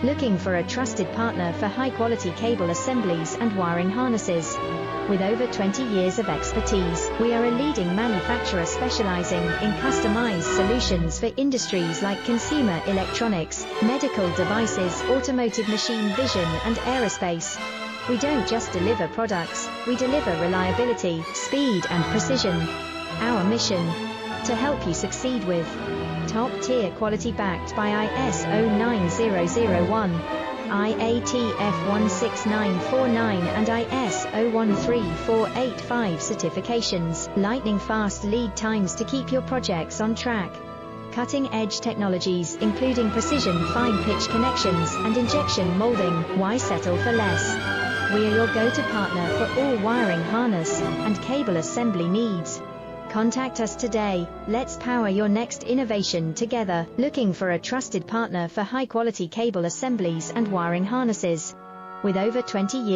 Looking for a trusted partner for high-quality cable assemblies and wiring harnesses? With over 20 years of expertise, we are a leading manufacturer specializing in customized solutions for industries like consumer electronics, medical devices, automotive machine vision, and aerospace. We don't just deliver products, we deliver reliability, speed, and precision. Our mission: to help you succeed with top-tier quality backed by IS9100, IATF 16949 and IS013485 certifications, lightning-fast lead times to keep your projects on track. Cutting-edge technologies including precision fine-pitch connections and injection molding. Why settle for less? We are your go-to partner for all wiring harness and cable assembly needs. Contact us today. Let's power your next innovation together. Looking for a trusted partner for high-quality cable assemblies and wiring harnesses? With over 20 years